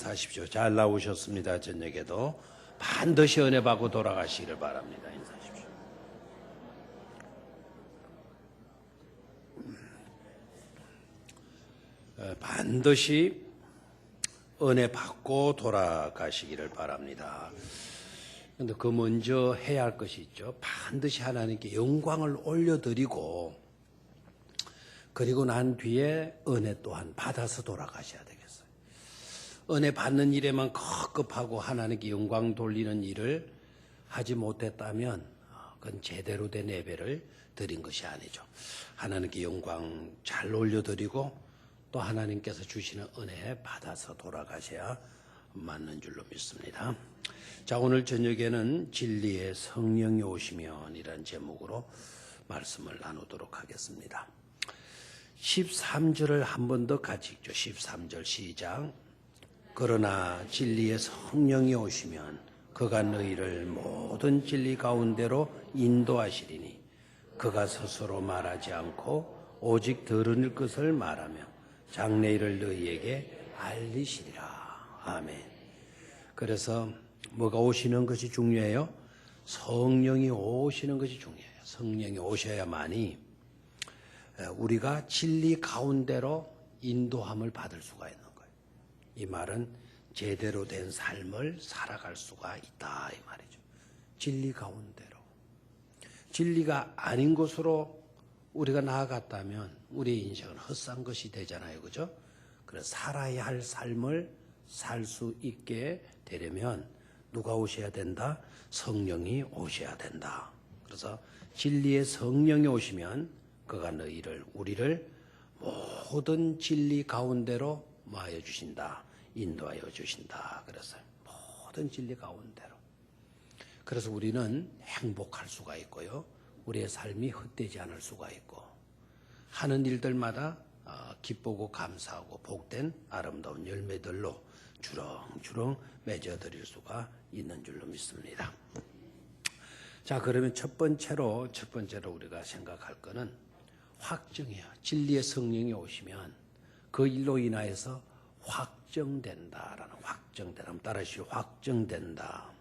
인사하십시오. 잘 나오셨습니다. 저녁에도 반드시 은혜 받고 돌아가시기를 바랍니다. 인사하십시오. 반드시 은혜 받고 돌아가시기를 바랍니다. 그런데 그 먼저 해야 할 것이 있죠. 반드시 하나님께 영광을 올려드리고 그리고 난 뒤에 은혜 또한 받아서 돌아가셔야 되겠어요. 은혜 받는 일에만 급급하고 하나님께 영광 돌리는 일을 하지 못했다면 그건 제대로 된 예배를 드린 것이 아니죠. 하나님께 영광 잘 올려드리고 또 하나님께서 주시는 은혜 받아서 돌아가셔야 맞는 줄로 믿습니다. 자, 오늘 저녁에는 진리의 성령이 오시면 이란 제목으로 말씀을 나누도록 하겠습니다. 13절을 한 번 더 같이 읽죠. 13절 시작. 그러나 진리의 성령이 오시면 그가 너희를 모든 진리 가운데로 인도하시리니 그가 스스로 말하지 않고 오직 들을 것을 말하며 장래일을 너희에게 알리시리라. 아멘. 그래서 뭐가 오시는 것이 중요해요? 성령이 오시는 것이 중요해요. 성령이 오셔야만이 우리가 진리 가운데로 인도함을 받을 수가 있는 거예요. 이 말은 제대로 된 삶을 살아갈 수가 있다 이 말이죠. 진리 가운데로. 진리가 아닌 곳으로 우리가 나아갔다면 우리의 인생은 헛산 것이 되잖아요. 그죠? 그래서 살아야 할 삶을 살 수 있게 되려면 누가 오셔야 된다? 성령이 오셔야 된다. 그래서 진리의 성령이 오시면 그가 너희를 우리를 모든 진리 가운데로 모아여 주신다. 인도하여 주신다. 그래서 모든 진리 가운데로. 그래서 우리는 행복할 수가 있고요. 우리의 삶이 헛되지 않을 수가 있고 하는 일들마다 기쁘고 감사하고 복된 아름다운 열매들로 주렁주렁 맺어드릴 수가 있는 줄로 믿습니다. 자, 그러면 첫 번째로 우리가 생각할 거는 확정이에요. 진리의 성령이 오시면 그 일로 인하여서 확정된다라는 확정된다. 한번 따라하시죠. 확정된다.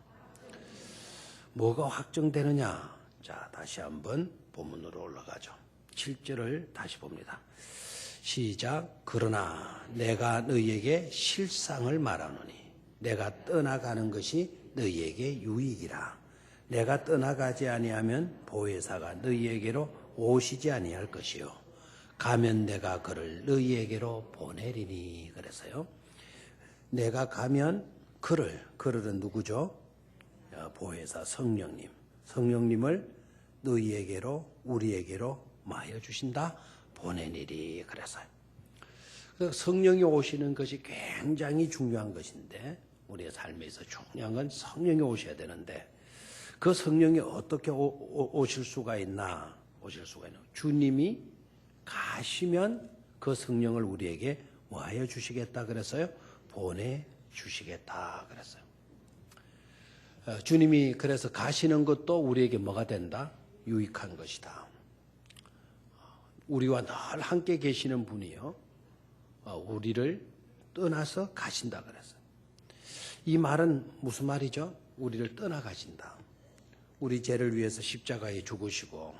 뭐가 확정되느냐? 자, 다시 한번 본문으로 올라가죠. 7절을 다시 봅니다. 시작. 그러나 내가 너희에게 실상을 말하노니 내가 떠나가는 것이 너희에게 유익이라. 내가 떠나가지 아니하면 보혜사가 너희에게로 오시지 아니할 것이요 가면 내가 그를 너희에게로 보내리니. 그래서요. 내가 가면 그를은 누구죠? 보혜사 성령님. 성령님을 너희에게로 우리에게로 마여 주신다. 보내니리. 그래서요. 성령이 오시는 것이 굉장히 중요한 것인데 우리의 삶에서 중요한 건 성령이 오셔야 되는데 그 성령이 어떻게 오실 수가 있나? 오실 수가 있나? 주님이 가시면 그 성령을 우리에게 뭐하여 주시겠다 그랬어요? 보내주시겠다 그랬어요. 주님이 그래서 가시는 것도 우리에게 뭐가 된다? 유익한 것이다. 우리와 늘 함께 계시는 분이요. 우리를 떠나서 가신다 그랬어요. 이 말은 무슨 말이죠? 우리를 떠나가신다. 우리 죄를 위해서 십자가에 죽으시고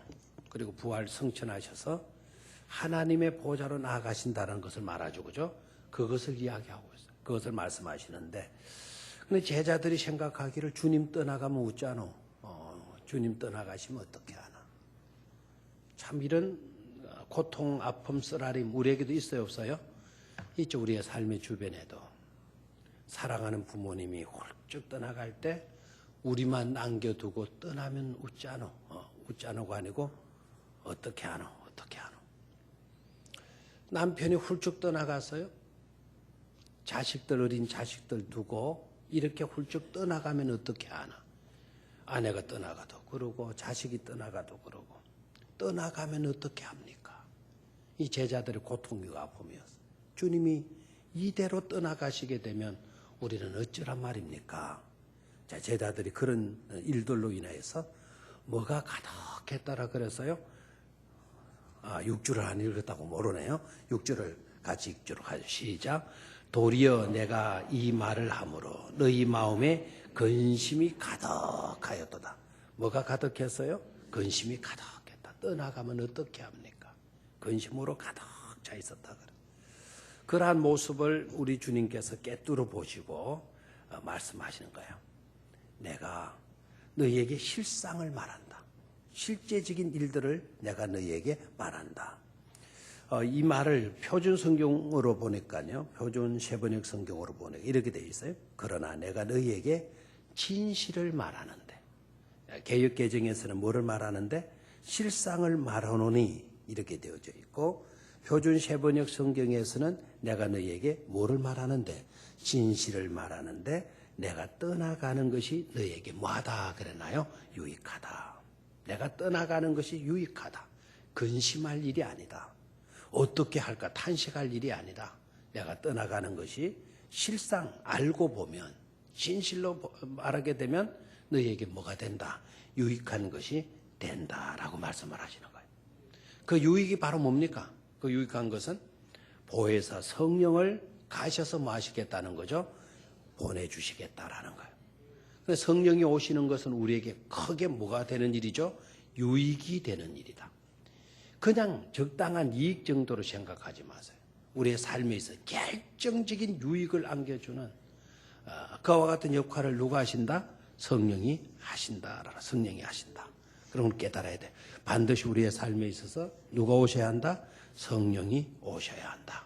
그리고 부활 성천하셔서 하나님의 보좌로 나아가신다는 것을 말하죠. 그죠? 그것을 이야기하고 있어요. 그것을 말씀하시는데 근데 제자들이 생각하기를 주님 떠나가면 웃잖아. 주님 떠나가시면 어떻게 하나. 참 이런 고통, 아픔, 쓰라림 우리에게도 있어요, 없어요? 있죠. 우리의 삶의 주변에도. 사랑하는 부모님이 훌쩍 떠나갈 때 우리만 남겨두고 떠나면 웃잖아. 웃잖아가 아니고 어떻게 하노? 어떻게 하노? 남편이 훌쩍 떠나갔어요. 어린 자식들 두고 이렇게 훌쩍 떠나가면 어떻게 하나? 아내가 떠나가도 그러고 자식이 떠나가도 그러고 떠나가면 어떻게 합니까? 이 제자들의 고통과 아픔이었어요. 주님이 이대로 떠나가시게 되면 우리는 어쩌란 말입니까? 자, 제자들이 그런 일들로 인해서 뭐가 가득했다라 그랬어요? 6절을 안 읽었다고 모르네요. 6절을 같이 읽도록 하죠. 시작. 도리어 내가 이 말을 함으로 너희 마음에 근심이 가득하였도다. 뭐가 가득했어요? 근심이 가득했다. 떠나가면 어떻게 합니까? 근심으로 가득 차 있었다. 그러한 모습을 우리 주님께서 꿰뚫어 보시고 말씀하시는 거예요. 내가 너희에게 실상을 말한다. 실제적인 일들을 내가 너희에게 말한다. 이 말을 표준 성경으로 보니까요. 표준 세번역 성경으로 보니까 이렇게 되어 있어요. 그러나 내가 너희에게 진실을 말하는데, 개역 개정에서는 뭐를 말하는데? 실상을 말하노니 이렇게 되어져 있고, 표준 세번역 성경에서는 내가 너희에게 뭐를 말하는데? 진실을 말하는데 내가 떠나가는 것이 너희에게 뭐하다 그랬나요? 유익하다. 내가 떠나가는 것이 유익하다. 근심할 일이 아니다. 어떻게 할까 탄식할 일이 아니다. 내가 떠나가는 것이 실상 알고 보면 진실로 말하게 되면 너희에게 뭐가 된다. 유익한 것이 된다라고 말씀을 하시는 거예요. 그 유익이 바로 뭡니까? 그 유익한 것은 보혜사 성령을 가셔서 뭐 하시겠다는 거죠? 보내주시겠다라는 거예요. 그래서 성령이 오시는 것은 우리에게 크게 뭐가 되는 일이죠? 유익이 되는 일이다. 그냥 적당한 이익 정도로 생각하지 마세요. 우리의 삶에 있어 결정적인 유익을 안겨주는 그와 같은 역할을 누가 하신다? 성령이 하신다. 성령이 하신다. 그런 걸 깨달아야 돼. 반드시 우리의 삶에 있어서 누가 오셔야 한다? 성령이 오셔야 한다.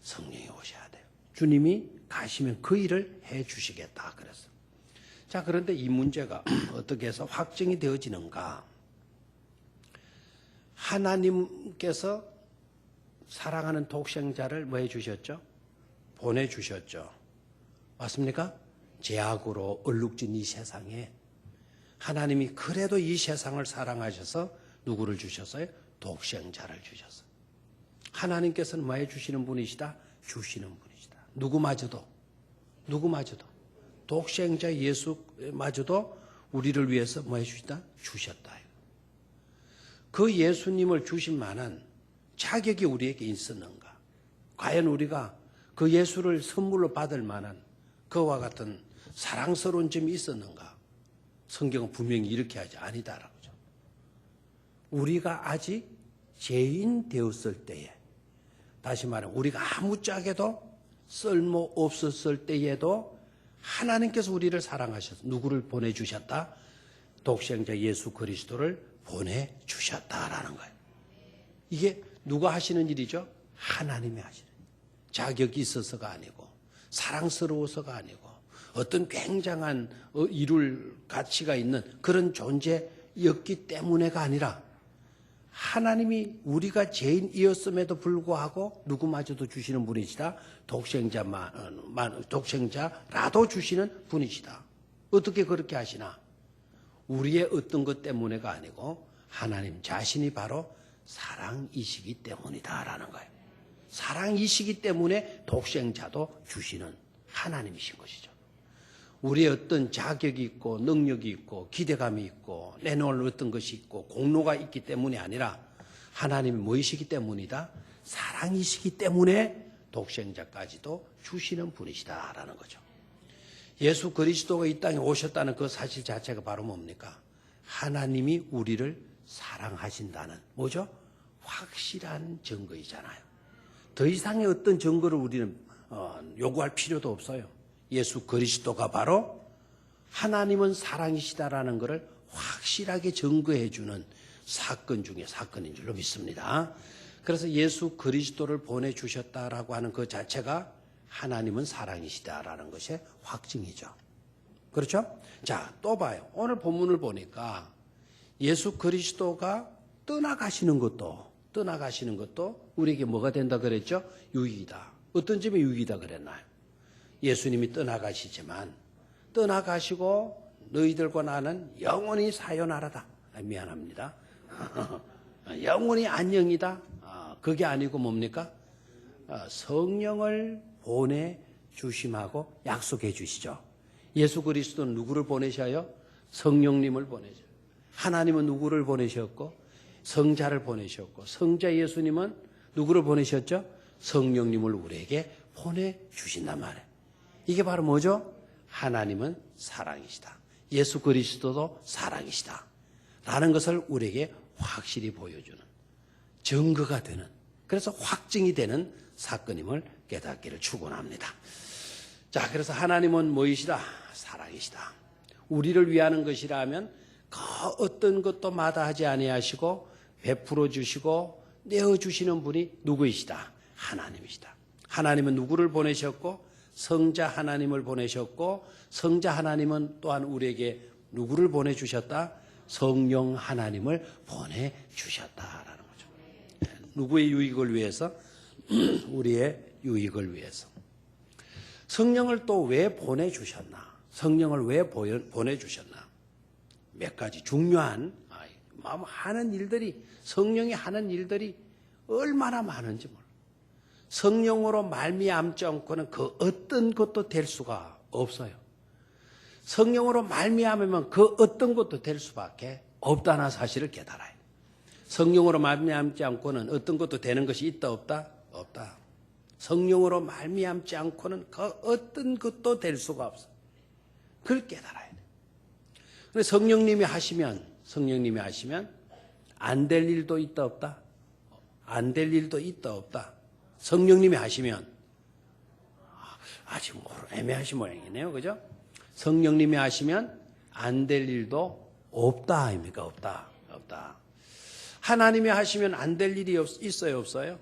성령이 오셔야 돼요. 주님이 가시면 그 일을 해 주시겠다 그랬어요. 자, 그런데 이 문제가 어떻게 해서 확정이 되어지는가? 하나님께서 사랑하는 독생자를 뭐 해주셨죠? 보내주셨죠. 맞습니까? 죄악으로 얼룩진 이 세상에 하나님이 그래도 이 세상을 사랑하셔서 누구를 주셨어요? 독생자를 주셨어요. 하나님께서는 뭐 해주시는 분이시다? 주시는 분이시다. 누구마저도 독생자 예수마저도 우리를 위해서 뭐 해주시다? 주셨다. 그 예수님을 주신 만한 자격이 우리에게 있었는가? 과연 우리가 그 예수를 선물로 받을 만한 그와 같은 사랑스러운 점이 있었는가? 성경은 분명히 이렇게 하지 아니다라고 하죠. 우리가 아직 죄인 되었을 때에, 다시 말하면 우리가 아무짝에도 쓸모 없었을 때에도 하나님께서 우리를 사랑하셔서 누구를 보내주셨다? 독생자 예수 그리스도를 보내주셨다라는 거예요. 이게 누가 하시는 일이죠? 하나님이 하시는 일. 자격이 있어서가 아니고 사랑스러워서가 아니고 어떤 굉장한 이룰 가치가 있는 그런 존재였기 때문에가 아니라 하나님이 우리가 죄인이었음에도 불구하고 누구마저도 주시는 분이시다. 독생자라도 주시는 분이시다. 어떻게 그렇게 하시나? 우리의 어떤 것 때문에가 아니고 하나님 자신이 바로 사랑이시기 때문이다라는 거예요. 사랑이시기 때문에 독생자도 주시는 하나님이신 것이죠. 우리의 어떤 자격이 있고 능력이 있고 기대감이 있고 내놓을 어떤 것이 있고 공로가 있기 때문이 아니라 하나님이 뭐이시기 때문이다? 사랑이시기 때문에 독생자까지도 주시는 분이시다라는 거죠. 예수 그리스도가 이 땅에 오셨다는 그 사실 자체가 바로 뭡니까? 하나님이 우리를 사랑하신다는 뭐죠? 확실한 증거이잖아요. 더 이상의 어떤 증거를 우리는 요구할 필요도 없어요. 예수 그리스도가 바로 하나님은 사랑이시다라는 것을 확실하게 증거해 주는 사건 중에 사건인 줄로 믿습니다. 그래서 예수 그리스도를 보내주셨다라고 하는 그 자체가 하나님은 사랑이시다라는 것의 확증이죠. 그렇죠? 자, 또 봐요. 오늘 본문을 보니까 예수 그리스도가 떠나가시는 것도 우리에게 뭐가 된다 그랬죠? 유익이다. 어떤 점이 유익이다 그랬나요? 예수님이 떠나가시지만 떠나가시고 너희들과 나는 영원히 사요나라다. 미안합니다. 영원히 안녕이다. 그게 아니고 뭡니까? 성령을 보내주심하고 약속해 주시죠. 예수 그리스도는 누구를 보내셔요? 성령님을 보내셔요. 하나님은 누구를 보내셨고? 성자를 보내셨고, 성자 예수님은 누구를 보내셨죠? 성령님을 우리에게 보내주신단 말이에요. 이게 바로 뭐죠? 하나님은 사랑이시다. 예수 그리스도도 사랑이시다. 라는 것을 우리에게 확실히 보여주는 증거가 되는, 그래서 확증이 되는 사건임을 깨닫기를 축원합니다. 자, 그래서 하나님은 뭐이시다? 사랑이시다. 우리를 위하는 것이라면 그 어떤 것도 마다하지 아니하시고 베풀어 주시고 내어 주시는 분이 누구이시다? 하나님이시다. 하나님은 누구를 보내셨고 성자 하나님을 보내셨고 성자 하나님은 또한 우리에게 누구를 보내주셨다? 성령 하나님을 보내주셨다라는 거죠. 누구의 유익을 위해서? 우리의 유익을 위해서. 성령을 또 왜 보내주셨나? 성령을 왜 보내주셨나? 몇 가지 중요한 하는 일들이, 성령이 하는 일들이 얼마나 많은지 몰라. 성령으로 말미암지 않고는 그 어떤 것도 될 수가 없어요. 성령으로 말미암으면 그 어떤 것도 될 수밖에 없다는 사실을 깨달아요. 성령으로 말미암지 않고는 어떤 것도 되는 것이 있다 없다? 없다. 성령으로 말미암지 않고는 그 어떤 것도 될 수가 없어. 그걸 깨달아야 돼. 근데 성령님이 하시면 안 될 일도 있다 없다? 안 될 일도 있다 없다? 성령님이 하시면 아직 애매하신 모양이네요. 그죠? 성령님이 하시면 안 될 일도 없다 아닙니까? 없다. 하나님이 하시면 안 될 일이 있어요? 없어요?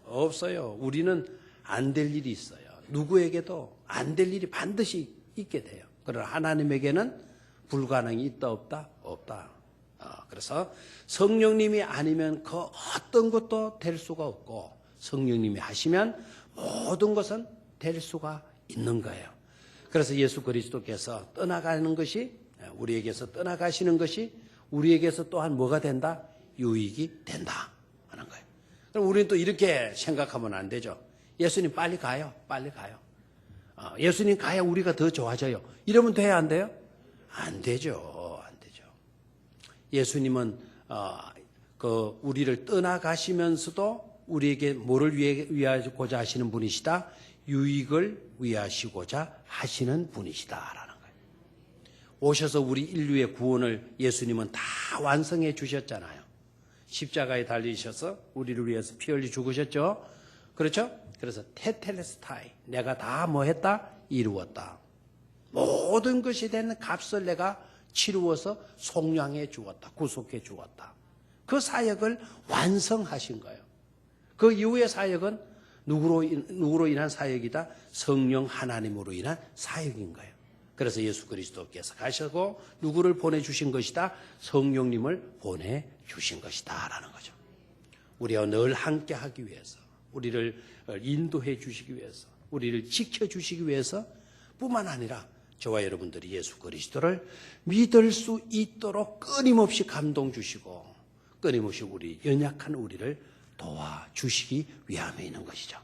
없어요. 우리는 안 될 일이 있어요. 누구에게도 안 될 일이 반드시 있게 돼요. 그러나 하나님에게는 불가능이 있다 없다? 없다. 그래서 성령님이 아니면 그 어떤 것도 될 수가 없고 성령님이 하시면 모든 것은 될 수가 있는 거예요. 그래서 예수 그리스도께서 떠나가는 것이, 우리에게서 떠나가시는 것이 우리에게서 또한 뭐가 된다? 유익이 된다 하는 거예요. 그럼 우리는 또 이렇게 생각하면 안 되죠. 예수님 빨리 가요. 예수님 가야 우리가 더 좋아져요. 이러면 돼야 안 돼요? 안 되죠. 예수님은 우리를 떠나가시면서도 우리에게 뭐를 위하고자 하시는 분이시다? 유익을 위하시고자 하시는 분이시다라는 거예요. 오셔서 우리 인류의 구원을 예수님은 다 완성해 주셨잖아요. 십자가에 달리셔서 우리를 위해서 피 흘리 죽으셨죠. 그렇죠? 그래서 테텔레스타이, 내가 다 뭐 했다? 이루었다. 모든 것이 되는 값을 내가 치루어서 속량해 주었다. 구속해 주었다. 그 사역을 완성하신 거예요. 그 이후의 사역은 누구로 인한 사역이다? 성령 하나님으로 인한 사역인 거예요. 그래서 예수 그리스도께서 가시고 누구를 보내주신 것이다? 성령님을 보내주신 것이다 라는 거죠. 우리와 늘 함께 하기 위해서, 우리를 인도해 주시기 위해서, 우리를 지켜주시기 위해서 뿐만 아니라 저와 여러분들이 예수 그리스도를 믿을 수 있도록 끊임없이 감동 주시고 끊임없이 우리 연약한 우리를 도와주시기 위함에 있는 것이죠.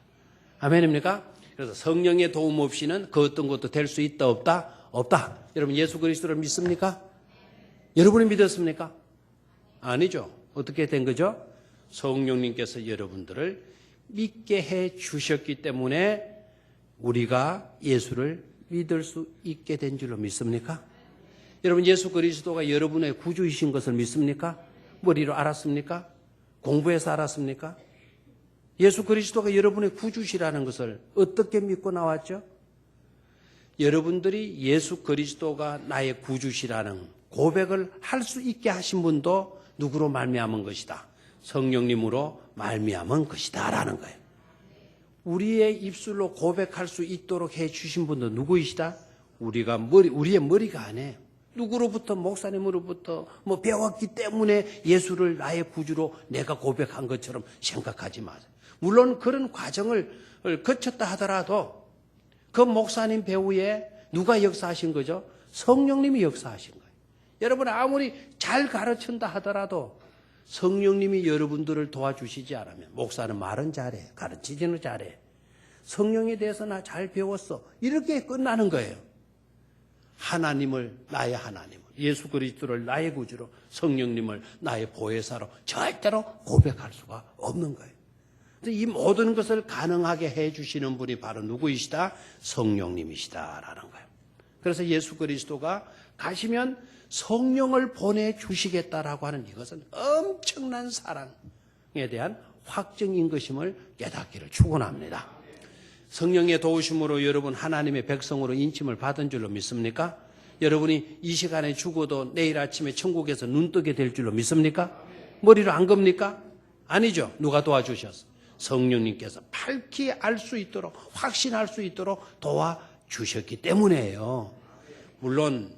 아멘입니까? 그래서 성령의 도움 없이는 그 어떤 것도 될 수 있다 없다? 없다. 여러분 예수 그리스도를 믿습니까? 여러분이 믿었습니까? 아니죠. 어떻게 된 거죠? 성령님께서 여러분들을 믿게 해 주셨기 때문에 우리가 예수를 믿을 수 있게 된 줄로 믿습니까? 여러분 예수 그리스도가 여러분의 구주이신 것을 믿습니까? 머리로 알았습니까? 공부해서 알았습니까? 예수 그리스도가 여러분의 구주시라는 것을 어떻게 믿고 나왔죠? 여러분들이 예수 그리스도가 나의 구주시라는 고백을 할 수 있게 하신 분도 누구로 말미암은 것이다? 성령님으로 말미암은 것이다 라는 거예요. 우리의 입술로 고백할 수 있도록 해 주신 분도 누구이시다? 우리의 머리가 아니에요. 누구로부터, 목사님으로부터 배웠기 때문에 예수를 나의 구주로 내가 고백한 것처럼 생각하지 마세요. 물론 그런 과정을 거쳤다 하더라도 그 목사님 배후에 누가 역사하신 거죠? 성령님이 역사하신 거예요. 여러분 아무리 잘 가르친다 하더라도 성령님이 여러분들을 도와주시지 않으면, 목사는 말은 잘해, 가르치지는 잘해, 성령에 대해서 나 잘 배웠어, 이렇게 끝나는 거예요. 하나님을, 나의 하나님을, 예수 그리스도를 나의 구주로, 성령님을 나의 보혜사로 절대로 고백할 수가 없는 거예요. 이 모든 것을 가능하게 해주시는 분이 바로 누구이시다? 성령님이시다라는 거예요. 그래서 예수 그리스도가 가시면 성령을 보내주시겠다라고 하는 이것은 엄청난 사랑에 대한 확증인 것임을 깨닫기를 축원합니다. 성령의 도우심으로 여러분 하나님의 백성으로 인침을 받은 줄로 믿습니까? 여러분이 이 시간에 죽어도 내일 아침에 천국에서 눈 뜨게 될 줄로 믿습니까? 머리로 안 겁니까? 아니죠. 누가 도와주셨어? 성령님께서 밝히 알 수 있도록, 확신할 수 있도록 도와주셨기 때문이에요. 물론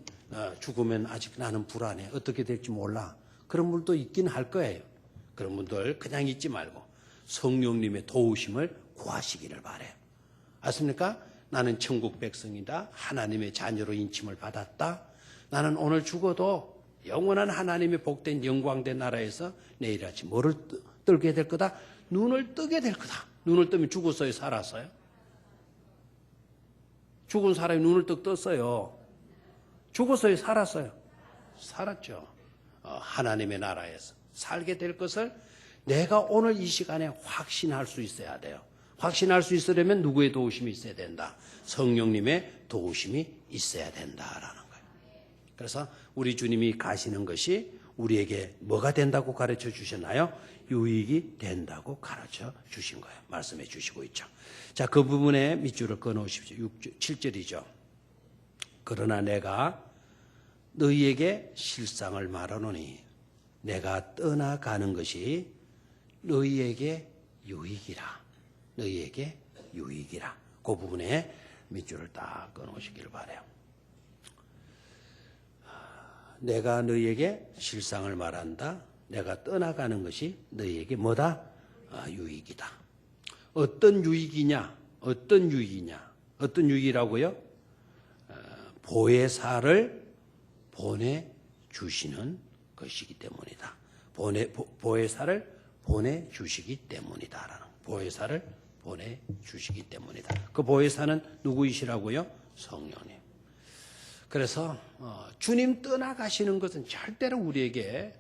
죽으면 아직 나는 불안해, 어떻게 될지 몰라, 그런 분도 있긴 할 거예요. 그런 분들 그냥 잊지 말고 성령님의 도우심을 구하시기를 바라요. 아십니까? 나는 천국 백성이다, 하나님의 자녀로 인침을 받았다, 나는 오늘 죽어도 영원한 하나님의 복된 영광된 나라에서 내일 아침 뭐를 뜨게 될 거다? 눈을 뜨게 될 거다. 눈을 뜨면 죽었어요, 살았어요? 죽은 사람이 눈을 떡 떴어요. 죽었어요, 살았어요? 살았죠. 하나님의 나라에서 살게 될 것을 내가 오늘 이 시간에 확신할 수 있어야 돼요. 확신할 수 있으려면 누구의 도우심이 있어야 된다? 성령님의 도우심이 있어야 된다라는 거예요. 그래서 우리 주님이 가시는 것이 우리에게 뭐가 된다고 가르쳐 주셨나요? 유익이 된다고 가르쳐 주신 거예요. 말씀해 주시고 있죠. 자, 그 부분에 밑줄을 그어놓으십시오. 7절이죠. 그러나 내가 너희에게 실상을 말하노니 내가 떠나가는 것이 너희에게 유익이라. 너희에게 유익이라. 그 부분에 밑줄을 딱 끊으시길 바라요. 내가 너희에게 실상을 말한다. 내가 떠나가는 것이 너희에게 뭐다? 유익이다. 어떤 유익이냐? 어떤 유익이냐? 어떤 유익이라고요? 보혜사를 보내주시는 것이기 때문이다. 보혜사를 보내주시기 때문이다. 보혜사를 보내주시기 때문이다. 그 보혜사는 누구이시라고요? 성령님. 그래서 주님 떠나가시는 것은 절대로 우리에게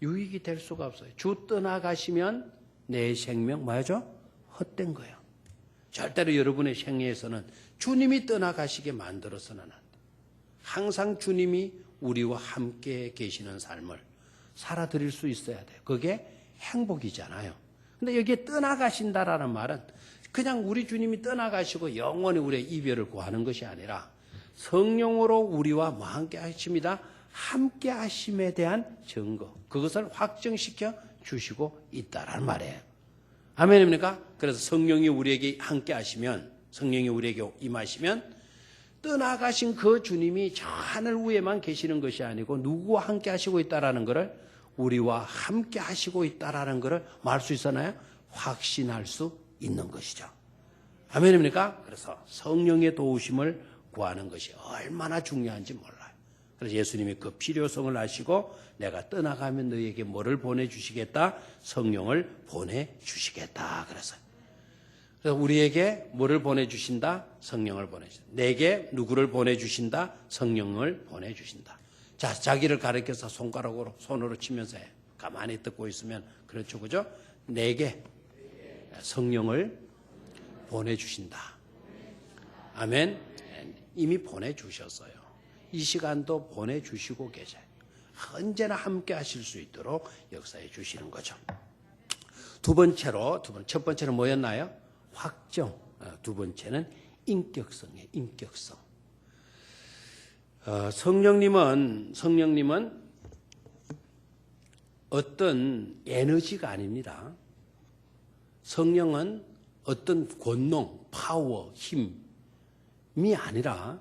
유익이 될 수가 없어요. 주 떠나가시면 내 생명 뭐죠? 헛된 거예요. 절대로 여러분의 생애에서는 주님이 떠나가시게 만들어서는 안 돼. 항상 주님이 우리와 함께 계시는 삶을 살아드릴 수 있어야 돼요. 그게 행복이잖아요. 근데 여기에 떠나가신다라는 말은 그냥 우리 주님이 떠나가시고 영원히 우리의 이별을 구하는 것이 아니라 성령으로 우리와 함께 하십니다. 함께 하심에 대한 증거, 그것을 확정시켜 주시고 있다라는 말이에요. 아멘입니까? 그래서 성령이 우리에게 함께 하시면, 성령이 우리에게 임하시면 떠나가신 그 주님이 저 하늘 위에만 계시는 것이 아니고 누구와 함께 하시고 있다라는 것을, 우리와 함께 하시고 있다라는 것을 말할 수 있잖아요. 확신할 수 있는 것이죠. 아멘입니까? 그래서 성령의 도우심을 구하는 것이 얼마나 중요한지 몰라요. 그래서 예수님이 그 필요성을 아시고 내가 떠나가면 너희에게 뭐를 보내주시겠다? 성령을 보내주시겠다. 그래서 우리에게 뭐를 보내주신다? 성령을 보내주신다. 내게 누구를 보내주신다? 성령을 보내주신다. 자, 자기를 가리켜서 손가락으로 손으로 치면서 해. 가만히 듣고 있으면 그렇죠, 그죠? 내게 성령을 보내주신다. 아멘. 이미 보내주셨어요. 이 시간도 보내주시고 계셔요. 언제나 함께 하실 수 있도록 역사해 주시는 거죠. 첫 번째는 뭐였나요? 확정. 두 번째는 인격성이에요. 인격성. 성령님은 어떤 에너지가 아닙니다. 성령은 어떤 권능, 파워, 힘이 아니라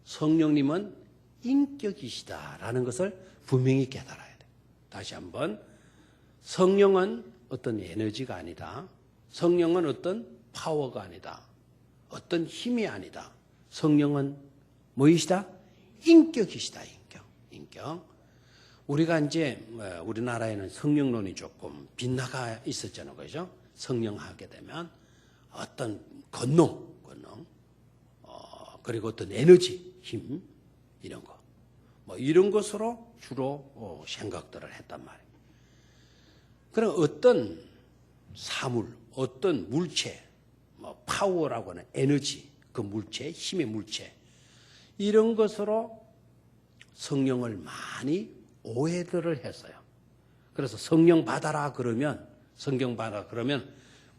성령님은 인격이시다라는 것을 분명히 깨달아야 돼요. 다시 한번, 성령은 어떤 에너지가 아니다. 성령은 어떤 파워가 아니다. 어떤 힘이 아니다. 성령은 뭐이시다? 인격이시다. 인격. 우리가 이제 우리나라에는 성령론이 조금 빗나가 있었잖아요, 그죠? 성령하게 되면 어떤 권능, 그리고 어떤 에너지, 힘, 이런 거. 이런 것으로 주로 생각들을 했단 말이에요. 그럼 어떤 사물, 어떤 물체, 뭐 파워라고 하는 에너지, 그 물체, 힘의 물체, 이런 것으로 성령을 많이 오해들을 했어요. 그래서 성령 받아라 그러면, 성경 받아라 그러면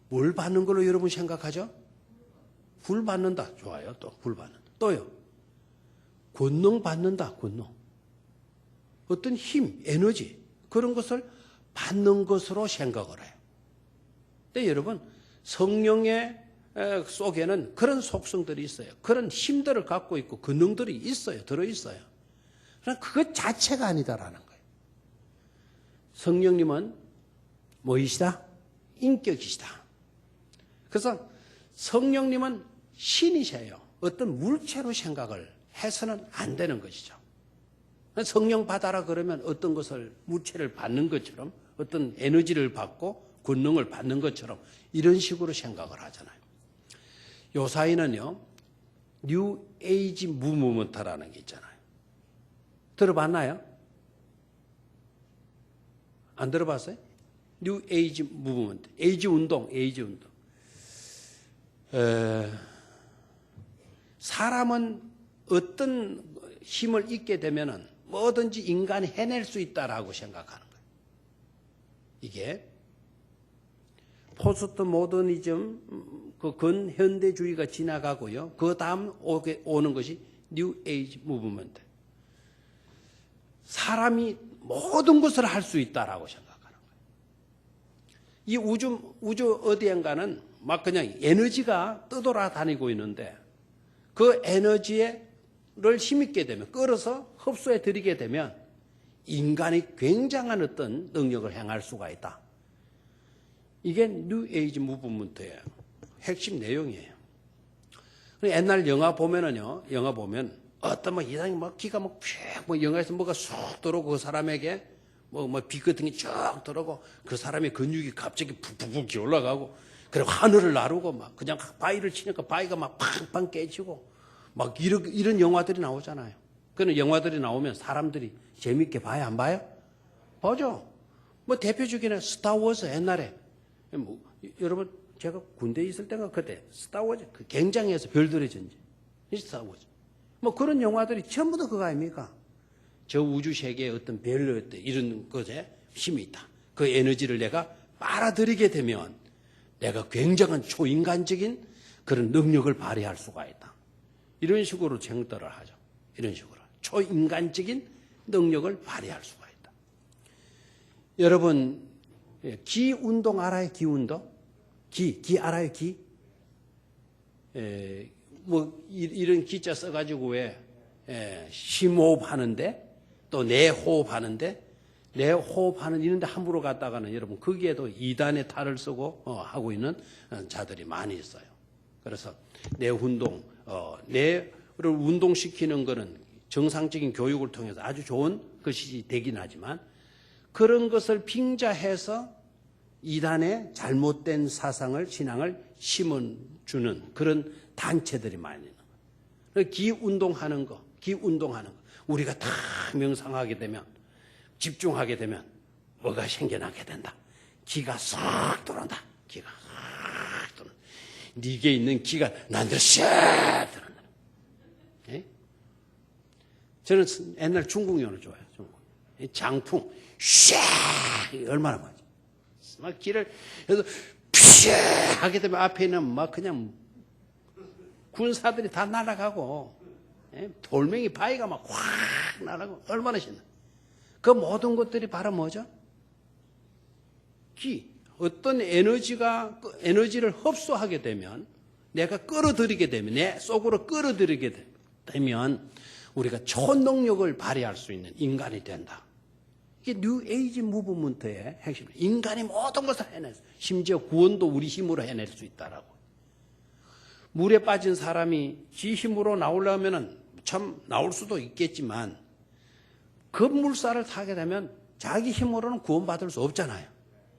뭘 받는 걸로 여러분 생각하죠? 불 받는다. 좋아요. 또 불 받는다. 또요. 권능 받는다. 권능. 어떤 힘, 에너지, 그런 것을 받는 것으로 생각을 해요. 근데 여러분, 성령의 속에는 그런 속성들이 있어요. 그런 힘들을 갖고 있고 권능들이 있어요. 들어있어요. 그러나 그것 자체가 아니다라는 거예요. 성령님은 뭐이시다? 인격이시다. 그래서 성령님은 신이세요. 어떤 물체로 생각을 해서는 안 되는 것이죠. 성령 받아라 그러면 어떤 것을 물체를 받는 것처럼 어떤 에너지를 받고 권능을 받는 것처럼 이런 식으로 생각을 하잖아요. 요사이는요, 뉴 에이지 무브먼트라는 게 있잖아요. 들어봤나요? 안 들어봤어요? 뉴 에이지 무브먼트, 에이지 운동, 에이지 운동. 사람은 어떤 힘을 잊게 되면은 뭐든지 인간이 해낼 수 있다라고 생각하는 거예요. 이게 포스트 모더니즘, 그 근현대주의가 지나가고요. 그 다음 오는 것이 뉴 에이지 무브먼트. 사람이 모든 것을 할 수 있다라고 생각하는 거예요. 이 우주 어디엔가는 막 그냥 에너지가 떠돌아다니고 있는데 그 에너지를 힘있게 되면, 끌어서 흡수해 들이게 되면 인간이 굉장한 어떤 능력을 행할 수가 있다. 이게 뉴 에이지 무브먼트의 핵심 내용이에요. 옛날 영화 보면은요, 영화 보면 어떤 막 이상이 막 기가 막 쫙, 뭐 영화에서 뭐가 쑥 들어오고 그 사람에게 뭐 비 같은 게 쭉 들어오고 그 사람의 근육이 갑자기 푹푹푹 기어 올라가고, 그리고 하늘을 나르고 막 그냥 바위를 치니까 바위가 막 팡팡 깨지고 막 이런 영화들이 나오잖아요. 그런 영화들이 나오면 사람들이 재밌게 봐요, 안 봐요? 보죠. 뭐 대표적인 스타워즈 옛날에 뭐, 여러분 제가 군대에 있을 때가 그때 스타워즈 그 굉장해서 별들의 전쟁, 스타워즈 뭐 그런 영화들이 전부 다 그거 아닙니까? 저 우주 세계에 어떤 별 이런 것에 힘이 있다. 그 에너지를 내가 빨아들이게 되면 내가 굉장한 초인간적인 그런 능력을 발휘할 수가 있다. 이런 식으로 쟁더를 하죠. 이런 식으로 초인간적인 능력을 발휘할 수가 있다. 여러분 기 운동 알아요? 기 운동? 기 알아요? 기? 뭐 이런 기자 써가지고 왜 심호흡 하는데 또 내호흡 하는데, 내호흡하는 이런데 함부로 갔다가는 여러분 거기에도 이단의 탈을 쓰고 하고 있는 자들이 많이 있어요. 그래서 내운동, 뇌를 운동시키는 것은 정상적인 교육을 통해서 아주 좋은 것이 되긴 하지만 그런 것을 빙자해서 이단의 잘못된 사상을, 신앙을 심어주는 그런 단체들이 많이 있는 거예요. 기운동하는 거, 우리가 다 명상하게 되면, 집중하게 되면 뭐가 생겨나게 된다. 기가 싹 들어온다. 기가 싹 들어온다. 네게 있는 기가 나한테 싹 들어온다. 예? 저는 옛날 중국 영화를 좋아해요. 중국. 장풍, 샥 얼마나 많죠. 막 길을 해서 푸샥 하게 되면 앞에 있는 막 그냥 군사들이 다 날아가고, 돌멩이 바위가 막 확 날아가고 얼마나 신나. 그 모든 것들이 바로 뭐죠? 기. 어떤 에너지를 흡수하게 되면, 내가 끌어들이게 되면, 내 속으로 끌어들이게 되면 우리가 초능력을 발휘할 수 있는 인간이 된다. 이게 뉴 에이지 무브먼트의 핵심. 인간이 모든 것을 해낼 수, 심지어 구원도 우리 힘으로 해낼 수 있다라고. 물에 빠진 사람이 지 힘으로 나오려면은 참 나올 수도 있겠지만 급물살을 타게 되면 자기 힘으로는 구원받을 수 없잖아요.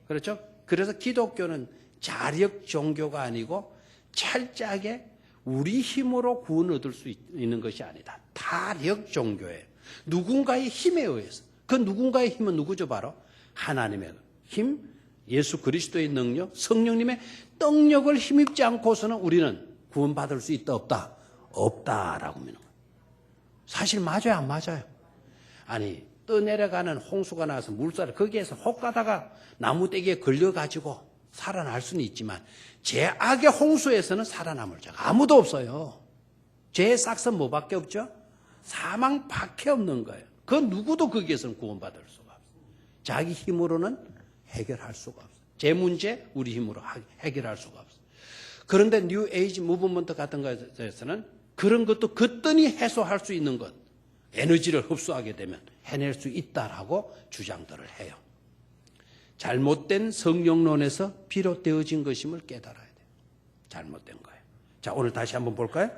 그렇죠? 그래서 기독교는 자력 종교가 아니고 철저하게 우리 힘으로 구원을 얻을 수 있는 것이 아니다. 타력 종교예요. 누군가의 힘에 의해서. 그 누군가의 힘은 누구죠? 바로 하나님의 힘, 예수 그리스도의 능력, 성령님의 떡력을 힘입지 않고서는 우리는 구원받을 수 있다 없다? 없다라고 믿는 거예요. 사실 맞아요 안 맞아요? 아니 떠내려가는 홍수가 나서 물살을 거기에서 혹 가다가 나무떼기에 걸려가지고 살아날 수는 있지만 죄악의 홍수에서는 살아남을 자가 아무도 없어요. 죄의 싹은 뭐밖에 없죠? 사망밖에 없는 거예요. 그 누구도 거기에서는 구원받을 수가 없어요. 자기 힘으로는 해결할 수가 없어요. 제 문제 우리 힘으로 해결할 수가 없어요. 그런데 뉴 에이지 무브먼트 같은 것에서는 그런 것도 거뜬히 해소할 수 있는 것, 에너지를 흡수하게 되면 해낼 수 있다라고 주장들을 해요. 잘못된 성령론에서 비롯되어진 것임을 깨달아야 돼요. 잘못된 거예요. 자, 오늘 다시 한번 볼까요?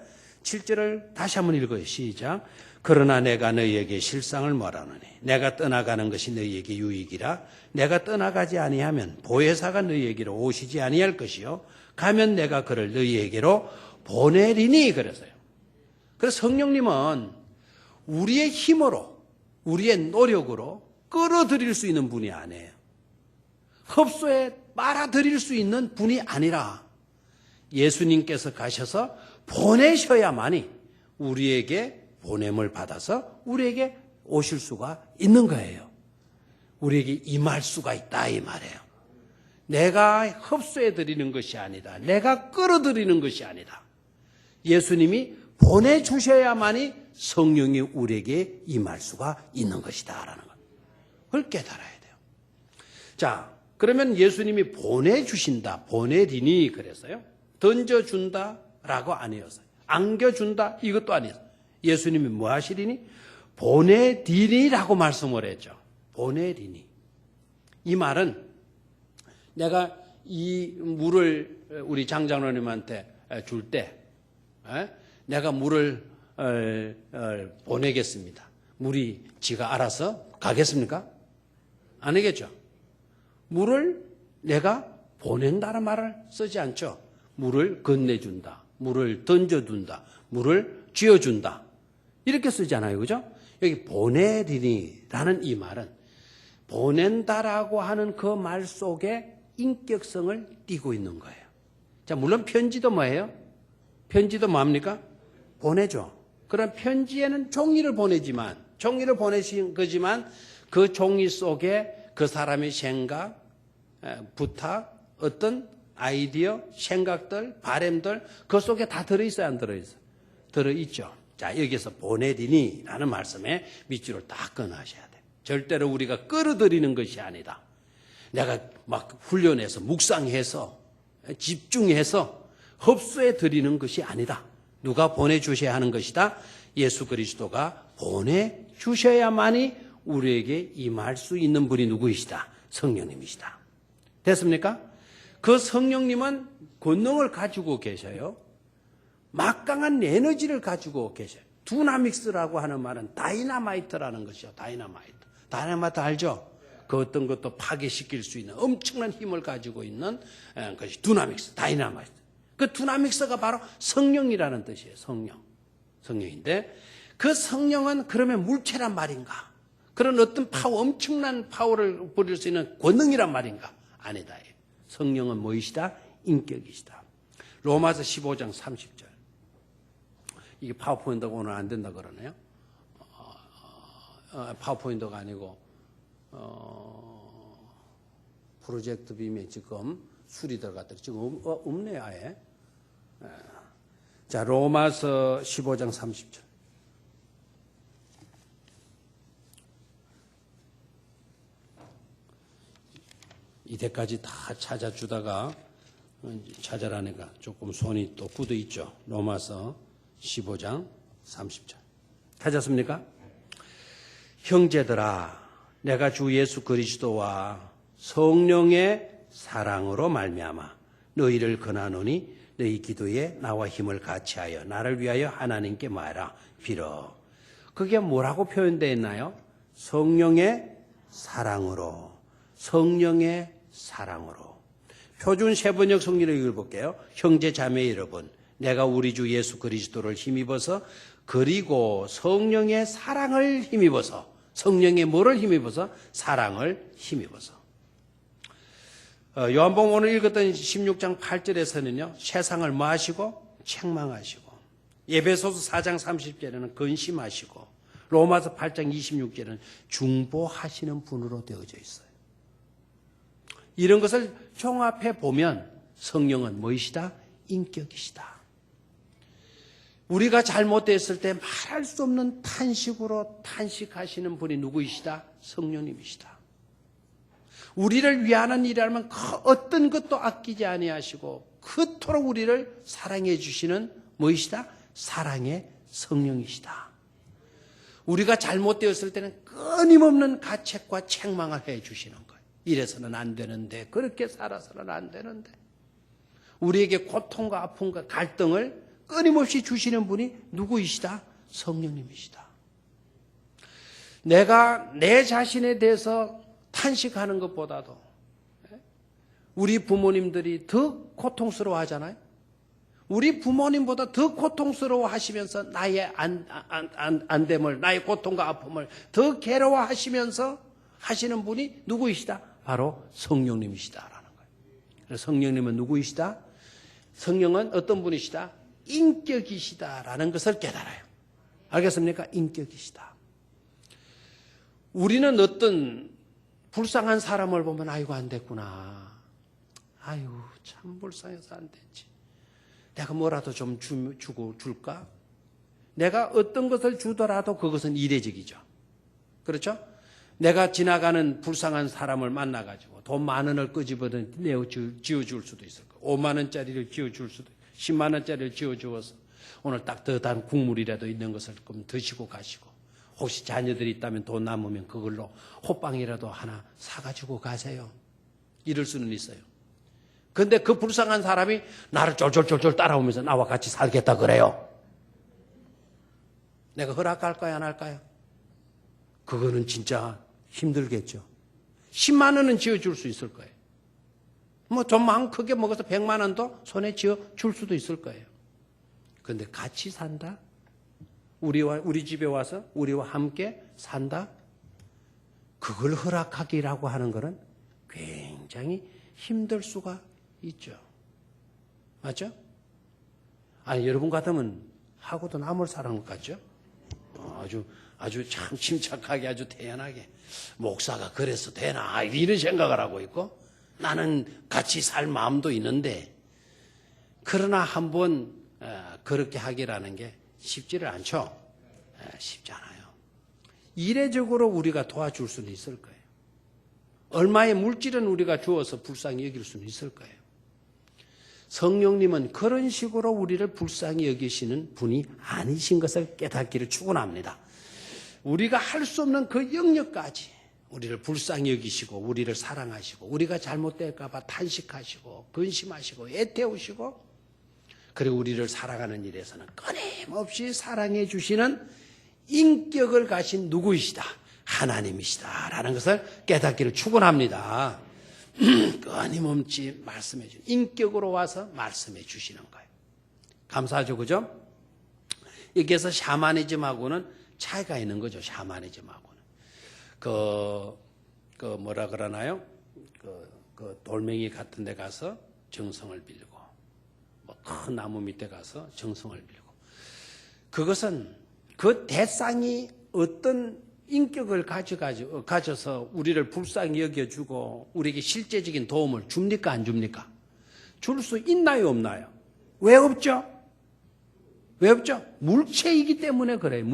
7절을 다시 한번 읽어요. 시작. 그러나 내가 너희에게 실상을 말하노니 내가 떠나가는 것이 너희에게 유익이라. 내가 떠나가지 아니하면 보혜사가 너희에게로 오시지 아니할 것이요 가면 내가 그를 너희에게로 보내리니. 그래서요. 그래서 성령님은 우리의 힘으로 우리의 노력으로 끌어들일 수 있는 분이 아니에요. 흡수에 빨아들일 수 있는 분이 아니라 예수님께서 가셔서 보내셔야만이 우리에게 보냄을 받아서 우리에게 오실 수가 있는 거예요. 우리에게 임할 수가 있다 이 말이에요. 내가 흡수해 드리는 것이 아니다. 내가 끌어들이는 것이 아니다. 예수님이 보내주셔야만이 성령이 우리에게 임할 수가 있는 것이다 라는 것. 그걸 깨달아야 돼요. 자, 그러면 예수님이 보내주신다, 보내리니 그랬어요. 던져준다 라고 아니었어요. 안겨준다 이것도 아니었어요. 예수님이 뭐 하시리니? 보내리니라고 말씀을 했죠. 보내리니. 이 말은 내가 이 물을 우리 장장로님한테 줄 때 내가 물을 보내겠습니다. 물이 지가 알아서 가겠습니까? 아니겠죠. 물을 내가 보낸다는 말을 쓰지 않죠. 물을 건네준다. 물을 던져둔다. 물을 쥐어준다. 이렇게 쓰잖아요. 그죠? 여기 보내리니라는 이 말은 보낸다라고 하는 그 말 속에 인격성을 띠고 있는 거예요. 자, 물론 편지도 뭐예요? 편지도 뭡니까? 보내죠. 그런 편지에는 종이를 보내지만, 종이를 보내신 거지만 그 종이 속에 그 사람의 생각, 부탁, 어떤 아이디어, 생각들, 바램들 그 속에 다 들어있어요? 안 들어있어요? 들어있죠. 자, 여기서 보내리니라는 말씀에 밑줄을 딱 끊으셔야 돼요. 절대로 우리가 끌어들이는 것이 아니다. 내가 막 훈련해서 묵상해서 집중해서 흡수해 드리는 것이 아니다. 누가 보내주셔야 하는 것이다. 예수 그리스도가 보내주셔야만이 우리에게 임할 수 있는 분이 누구이시다? 성령님이시다. 됐습니까? 그 성령님은 권능을 가지고 계셔요. 막강한 에너지를 가지고 계셔요. 두나믹스라고 하는 말은 다이나마이트라는 것이요. 다이나마이트. 다이나마이트 알죠? 그 어떤 것도 파괴시킬 수 있는 엄청난 힘을 가지고 있는 것이 두나믹스, 다이나마이트. 그 두나믹스가 바로 성령이라는 뜻이에요. 성령. 성령인데 그 성령은 그러면 물체란 말인가? 그런 어떤 엄청난 파워를 부릴 수 있는 권능이란 말인가? 아니다. 성령은 뭐이시다? 인격이시다. 로마서 15장 30절. 이게 파워포인트가 오늘 안 된다 그러네요. 파워포인트가 아니고 프로젝트 빔에 지금 술이 들어갔더니 지금 없네요 아예. 자, 로마서 15장 30절. 이때까지 다 찾아주다가 찾아라니까 조금 손이 또 굳어 있죠. 로마서 15장 30절. 찾았습니까? 형제들아, 내가 주 예수 그리스도와 성령의 사랑으로 말미암아 너희를 권하노니 너희 기도에 나와 힘을 같이하여 나를 위하여 하나님께 말하라 빌어. 그게 뭐라고 표현되어 있나요? 성령의 사랑으로. 성령의 사랑으로. 표준 세번역 성리를 읽어볼게요. 형제 자매 여러분, 내가 우리 주 예수 그리스도를 힘입어서 그리고 성령의 사랑을 힘입어서 성령의 뭐를 힘입어서? 사랑을 힘입어서. 요한복음 오늘 읽었던 16장 8절에서는요. 세상을 뭐 하시고? 책망하시고. 에베소서 4장 30절에는 근심하시고. 로마서 8장 26절에는 중보하시는 분으로 되어져 있어요. 이런 것을 종합해 보면 성령은 무엇이다? 인격이시다. 우리가 잘못됐을 때 말할 수 없는 탄식으로 탄식하시는 분이 누구이시다? 성령님이시다. 우리를 위하는 일이라면 그 어떤 것도 아끼지 아니하시고 그토록 우리를 사랑해 주시는 무엇이다? 사랑의 성령이시다. 우리가 잘못되었을 때는 끊임없는 가책과 책망을 해 주시는 거예요. 이래서는 안 되는데, 그렇게 살아서는 안 되는데, 우리에게 고통과 아픔과 갈등을 끊임없이 주시는 분이 누구이시다? 성령님이시다. 내가 내 자신에 대해서 탄식하는 것보다도 우리 부모님들이 더 고통스러워 하잖아요. 우리 부모님보다 더 고통스러워 하시면서 나의 안됨을, 나의 고통과 아픔을 더 괴로워 하시면서 하시는 분이 누구이시다? 바로 성령님이시다라는 거예요. 그래서 성령님은 누구이시다? 성령은 어떤 분이시다? 인격이시다라는 것을 깨달아요. 알겠습니까? 인격이시다. 우리는 어떤 불쌍한 사람을 보면 아이고 안 됐구나. 아유 참 불쌍해서 안 됐지. 내가 뭐라도 좀 주고 줄까? 내가 어떤 것을 주더라도 그것은 이례적이죠. 그렇죠? 내가 지나가는 불쌍한 사람을 만나가지고 돈 10,000원을 끄집어내 지어줄 수도 있을 거예요. 50,000원짜리를 지어줄 수도 있고 100,000원짜리를 지어주어서 오늘 따뜻한 국물이라도 있는 것을 좀 드시고 가시고, 혹시 자녀들이 있다면 돈 남으면 그걸로 호빵이라도 하나 사가지고 가세요. 이럴 수는 있어요. 근데 그 불쌍한 사람이 나를 쫄쫄쫄쫄 따라오면서 나와 같이 살겠다 그래요. 내가 허락할까요, 안 할까요? 그거는 진짜 힘들겠죠. 10만 원은 지어줄 수 있을 거예요. 뭐 좀 마음 크게 먹어서 100만 원도 손에 쥐어줄 수도 있을 거예요. 그런데 같이 산다? 우리 집에 와서 우리와 함께 산다? 그걸 허락하기라고 하는 것은 굉장히 힘들 수가 있죠. 맞죠? 아니, 여러분 같으면 하고도 남을 사람 것 같죠? 아주 참 침착하게, 아주 태연하게, 목사가 그래서 되나 이런 생각을 하고 있고, 나는 같이 살 마음도 있는데, 그러나 한번 그렇게 하기라는 게 쉽지를 않죠. 쉽지 않아요. 이례적으로 우리가 도와줄 수는 있을 거예요. 얼마의 물질은 우리가 주어서 불쌍히 여길 수는 있을 거예요. 성령님은 그런 식으로 우리를 불쌍히 여기시는 분이 아니신 것을 깨닫기를 축원합니다. 우리가 할 수 없는 그 영역까지 우리를 불쌍히 여기시고 우리를 사랑하시고 우리가 잘못될까 봐 탄식하시고 근심하시고 애태우시고, 그리고 우리를 살아가는 일에서는 끊임없이 사랑해 주시는 인격을 가신 누구이시다? 하나님이시다라는 것을 깨닫기를 축원합니다. 끊임없이 말씀해 주는 인격으로 와서 말씀해 주시는 거예요. 감사하죠, 그죠? 여기에서 샤머니즘하고는 차이가 있는 거죠. 샤머니즘하고는 뭐라 그러나요? 그 돌멩이 같은 데 가서 정성을 빌고, 뭐 큰 나무 밑에 가서 정성을 빌고, 그것은 그 대상이 어떤 인격을 가져서 우리를 불쌍히 여겨주고 우리에게 실제적인 도움을 줍니까, 안 줍니까? 줄 수 있나요, 없나요? 왜 없죠? 왜 없죠? 물체이기 때문에 그래요.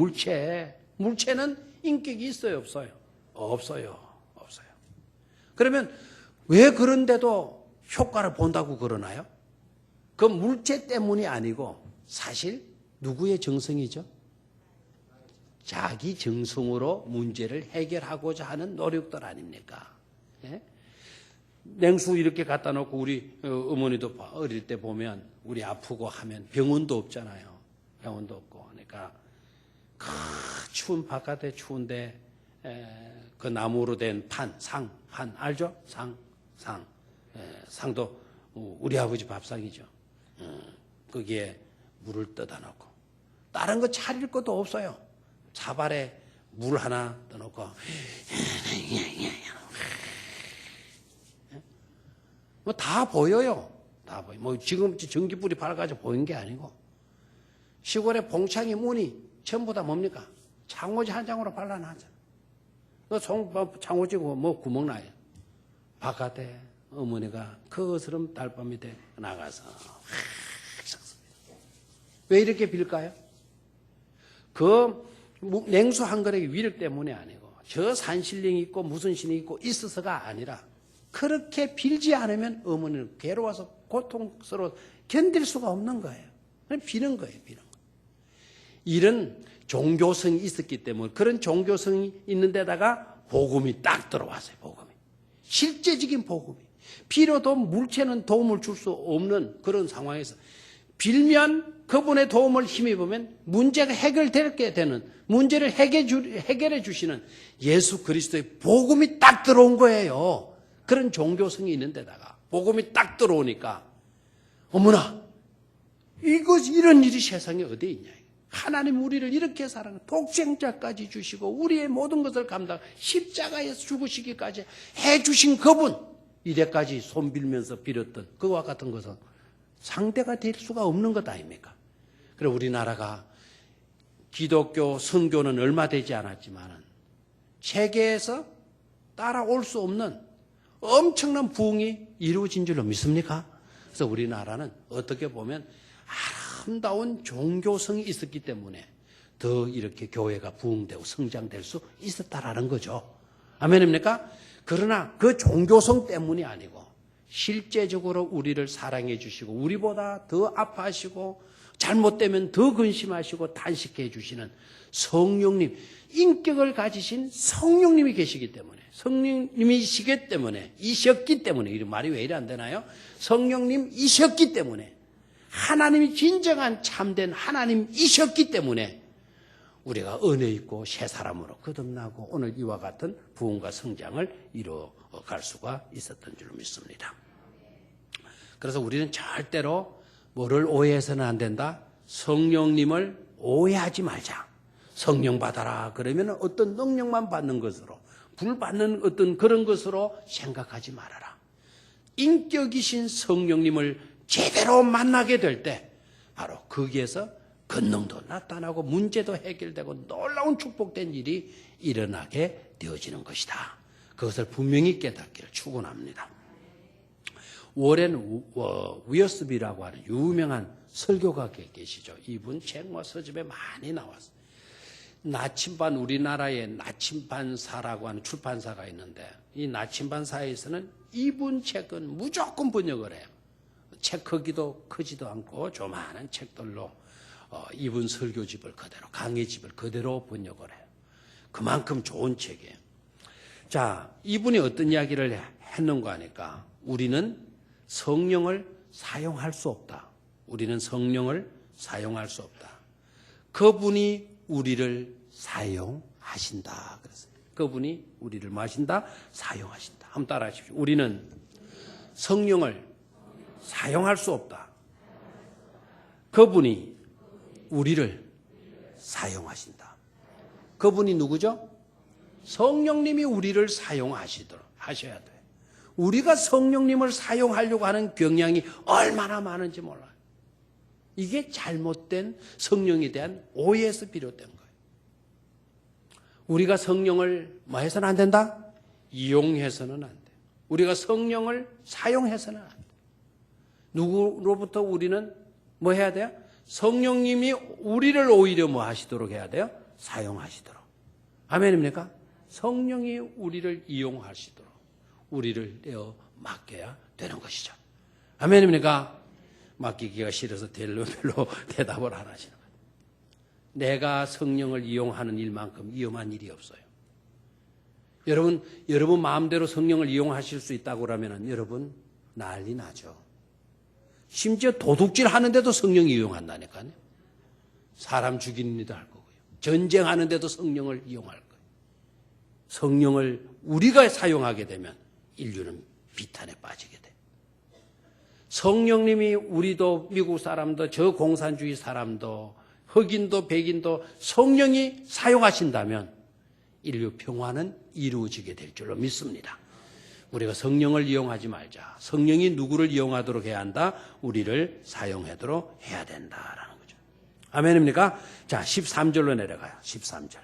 물체는 인격이 있어요, 없어요? 없어요. 그러면 왜 그런데도 효과를 본다고 그러나요? 그 물체 때문이 아니고 사실 누구의 정성이죠? 자기 정성으로 문제를 해결하고자 하는 노력들 아닙니까? 예? 냉수 이렇게 갖다 놓고 우리 어머니도 어릴 때 보면 우리 아프고 하면 병원도 없잖아요. 병원도 없고. 그러니까 추운 바깥에 추운데 그 나무로 된 판 알죠? 상도 우리 아버지 밥상이죠. 거기에 물을 떠다 놓고 다른 거 차릴 것도 없어요. 사발에 물 하나 떠놓고 뭐 다 보여요. 다 보여. 뭐 지금 전기불이 밝아져 보이는 게 아니고 시골에 봉창이 문이 전부 다 뭡니까? 창호지 한 장으로 발라놨잖아. 창호지고 뭐 구멍 나요. 바깥에 어머니가 그것처럼 달밤 밑에 나가서 왜 이렇게 빌까요? 그 냉수 한 그릇의 위력 때문에 아니고 저 산신령이 있고 무슨 신이 있고 있어서가 아니라 그렇게 빌지 않으면 어머니는 괴로워서 고통스러워 견딜 수가 없는 거예요. 그냥 비는 거예요. 비는 거. 이런 종교성이 있었기 때문에 그런 종교성이 있는 데다가 복음이 딱 들어왔어요. 복음이. 실제적인 복음이. 비로도 물체는 도움을 줄 수 없는 그런 상황에서 빌면 그분의 도움을 힘입으면 문제가 해결되게 되는 문제를 해결해 주시는 예수 그리스도의 복음이 딱 들어온 거예요. 그런 종교성이 있는 데다가 복음이 딱 들어오니까 어머나 이런 일이 세상에 어디에 있냐. 하나님 우리를 이렇게 사랑해 독생자까지 주시고 우리의 모든 것을 감당 십자가에서 죽으시기까지 해주신 그분 이래까지 손 빌면서 빌었던 그와 같은 것은 상대가 될 수가 없는 것 아닙니까? 그래 우리나라가 기독교 선교는 얼마 되지 않았지만 세계에서 따라올 수 없는 엄청난 부흥이 이루어진 줄로 믿습니까? 그래서 우리나라는 어떻게 보면 아름다운 종교성이 있었기 때문에 더 이렇게 교회가 부흥되고 성장될 수 있었다라는 거죠. 아멘입니까? 그러나 그 종교성 때문이 아니고 실제적으로 우리를 사랑해 주시고 우리보다 더 아파하시고 잘못되면 더 근심하시고 탄식해 주시는 성령님, 인격을 가지신 성령님이 계시기 때문에 성령님이시기 때문에 이셨기 때문에 이 말이 왜 이래 안 되나요? 성령님이셨기 때문에 하나님이 진정한 참된 하나님이셨기 때문에 우리가 은혜 있고 새 사람으로 거듭나고 오늘 이와 같은 부흥과 성장을 이루어갈 수가 있었던 줄로 믿습니다. 그래서 우리는 절대로 뭐를 오해해서는 안 된다? 성령님을 오해하지 말자. 성령 받아라 그러면 어떤 능력만 받는 것으로 불 받는 어떤 그런 것으로 생각하지 말아라. 인격이신 성령님을 제대로 만나게 될 때 바로 거기에서 권능도 나타나고 문제도 해결되고 놀라운 축복된 일이 일어나게 되어지는 것이다. 그것을 분명히 깨닫기를 축원합니다. 워렌 위어스비라고 하는 유명한 설교가 계시죠. 이분 책과 서집에 많이 나왔어요. 나침반 우리나라에 나침반사라고 하는 출판사가 있는데 이 나침반사에서는 이분 책은 무조건 번역을 해요. 책 크기도 크지도 않고 조만한 책들로 이분 설교집을 그대로 강의집을 그대로 번역을 해요. 그만큼 좋은 책이에요. 자, 이분이 어떤 이야기를 했는가 하니까 우리는 성령을 사용할 수 없다. 우리는 성령을 사용할 수 없다. 그분이 우리를 사용하신다. 그랬어요. 그분이 우리를 마신다, 사용하신다. 한번 따라하십시오. 우리는 성령을 사용할 수 없다. 그분이 우리를 사용하신다. 그분이 누구죠? 성령님이 우리를 사용하시도록 하셔야 돼요. 우리가 성령님을 사용하려고 하는 경향이 얼마나 많은지 몰라요. 이게 잘못된 성령에 대한 오해에서 비롯된 거예요. 우리가 성령을 뭐 해서는 안 된다? 이용해서는 안 돼요. 우리가 성령을 사용해서는 안 돼요. 누구로부터 우리는 뭐 해야 돼요? 성령님이 우리를 오히려 뭐 하시도록 해야 돼요? 사용하시도록. 아멘입니까? 성령이 우리를 이용하시도록 우리를 내어 맡겨야 되는 것이죠. 아멘입니까? 맡기기가 싫어서 별로 대답을 안 하시는 거예요. 내가 성령을 이용하는 일만큼 위험한 일이 없어요. 여러분 마음대로 성령을 이용하실 수 있다고 그러면 여러분 난리 나죠. 심지어 도둑질 하는데도 성령이 이용한다니까요. 사람 죽이는 일도 할 거고요. 전쟁하는데도 성령을 이용할 거예요. 성령을 우리가 사용하게 되면 인류는 비탄에 빠지게 돼요. 성령님이 우리도 미국 사람도 저 공산주의 사람도 흑인도 백인도 성령이 사용하신다면 인류 평화는 이루어지게 될 줄로 믿습니다. 우리가 성령을 이용하지 말자. 성령이 누구를 이용하도록 해야 한다? 우리를 사용하도록 해야 된다라는 거죠. 아멘입니까? 자, 13절로 내려가요. 13절.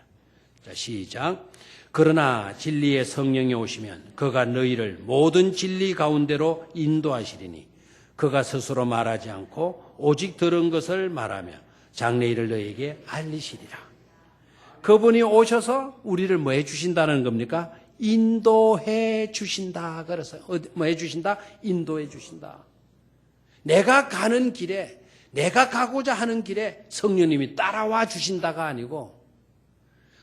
자, 시작. 그러나 진리의 성령이 오시면 그가 너희를 모든 진리 가운데로 인도하시리니 그가 스스로 말하지 않고 오직 들은 것을 말하며 장래일을 너희에게 알리시리라. 그분이 오셔서 우리를 뭐 해주신다는 겁니까? 인도해 주신다. 그래서 뭐 해주신다? 인도해 주신다. 내가 가는 길에, 내가 가고자 하는 길에 성령님이 따라와 주신다가 아니고